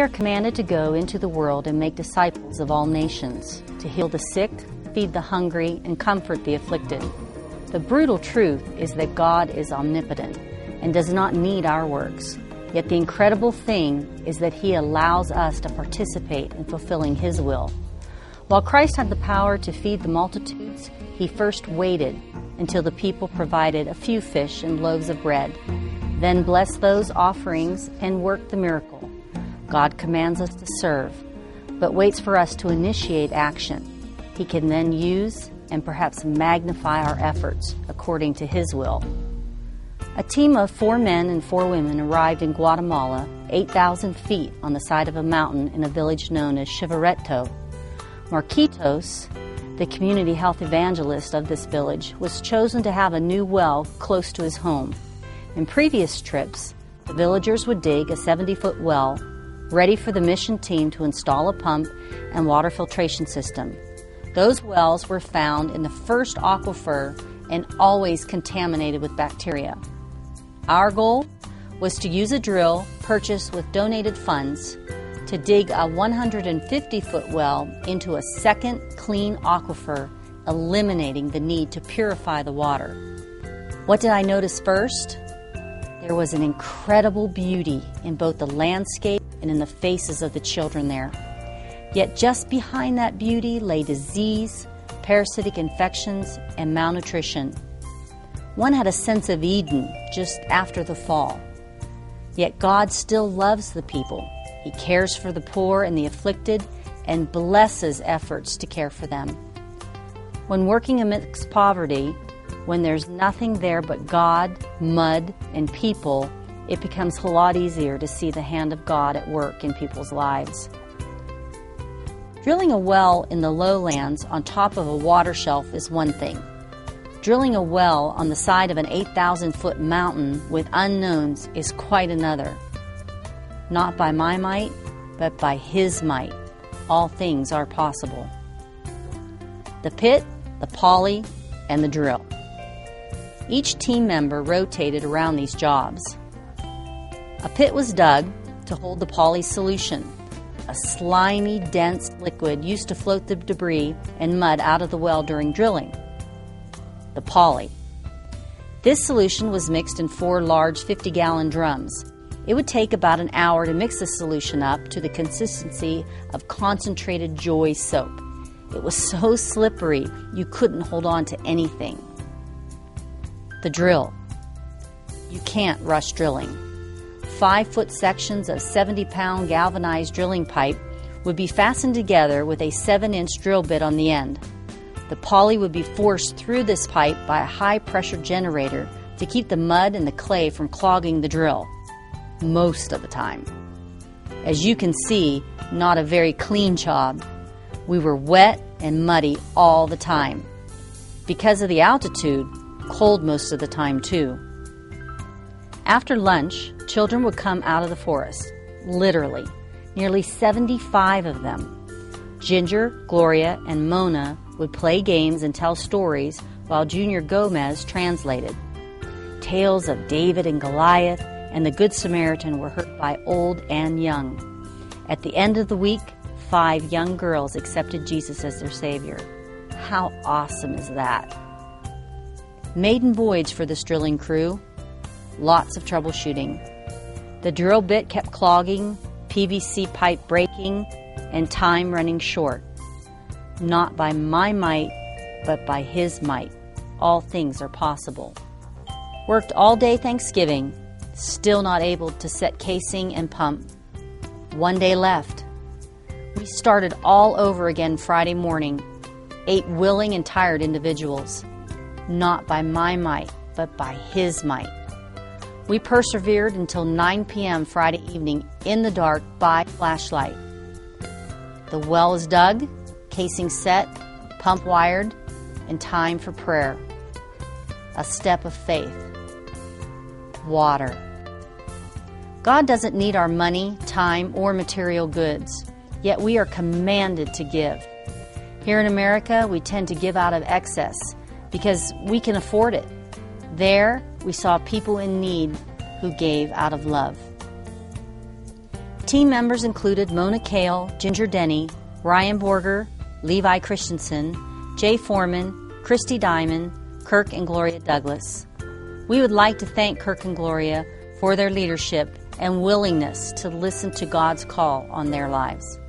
are commanded to go into the world and make disciples of all nations, to heal the sick, feed the hungry, and comfort the afflicted. The brutal truth is that God is omnipotent and does not need our works. Yet the incredible thing is that He allows us to participate in fulfilling His will. While Christ had the power to feed the multitudes, He first waited until the people provided a few fish and loaves of bread, then blessed those offerings and worked the miracle. God commands us to serve, but waits for us to initiate action. He can then use and perhaps magnify our efforts according to His will. A team of 4 men and 4 women arrived in Guatemala, 8,000 feet on the side of a mountain in a village known as Chivareto. Marquitos, the community health evangelist of this village, was chosen to have a new well close to his home. In previous trips, the villagers would dig a 70-foot well, ready for the mission team to install a pump and water filtration system. Those wells were found in the first aquifer and always contaminated with bacteria. Our goal was to use a drill purchased with donated funds to dig a 150-foot well into a second clean aquifer, eliminating the need to purify the water. What did I notice first? There was an incredible beauty in both the landscape and in the faces of the children there. Yet just behind that beauty lay disease, parasitic infections, and malnutrition. One had a sense of Eden just after the fall. Yet God still loves the people. He cares for the poor and the afflicted and blesses efforts to care for them. When working amidst poverty, when there's nothing there but God, mud, and people, it becomes a lot easier to see the hand of God at work in people's lives. Drilling a well in the lowlands on top of a water shelf is one thing. Drilling a well on the side of an 8,000-foot mountain with unknowns is quite another. Not by my might, but by His might, all things are possible. The pit, the poly, and the drill. Each team member rotated around these jobs. A pit was dug to hold the poly solution, a slimy, dense liquid used to float the debris and mud out of the well during drilling. The poly. This solution was mixed in 4 large 50-gallon drums. It would take about an hour to mix the solution up to the consistency of concentrated Joy soap. It was so slippery you couldn't hold on to anything. The drill. You can't rush drilling. 5-foot sections of 70-pound galvanized drilling pipe would be fastened together with a 7-inch drill bit on the end. The poly would be forced through this pipe by a high-pressure generator to keep the mud and the clay from clogging the drill, most of the time. As you can see, not a very clean job. We were wet and muddy all the time. Because of the altitude, cold most of the time too. After lunch, children would come out of the forest, literally, nearly 75 of them. Ginger, Gloria, and Mona would play games and tell stories while Junior Gomez translated. Tales of David and Goliath and the Good Samaritan were heard by old and young. At the end of the week, 5 young girls accepted Jesus as their Savior. How awesome is that? Maiden voyage for this drilling crew. Lots of troubleshooting. The drill bit kept clogging, PVC pipe breaking, and time running short. Not by my might, but by His might. All things are possible. Worked all day Thanksgiving, still not able to set casing and pump. 1 day left. We started all over again Friday morning. 8 willing and tired individuals. Not by my might, but by His might. We persevered until 9 p.m. Friday evening in the dark by flashlight. The well is dug, casing set, pump wired, and time for prayer. A step of faith. Water. God doesn't need our money, time, or material goods, yet we are commanded to give. Here in America, we tend to give out of excess because we can afford it. There, we saw people in need who gave out of love. Team members included Mona Kale, Ginger Denny, Ryan Borger, Levi Christensen, Jay Foreman, Christy Diamond, Kirk and Gloria Douglas. We would like to thank Kirk and Gloria for their leadership and willingness to listen to God's call on their lives.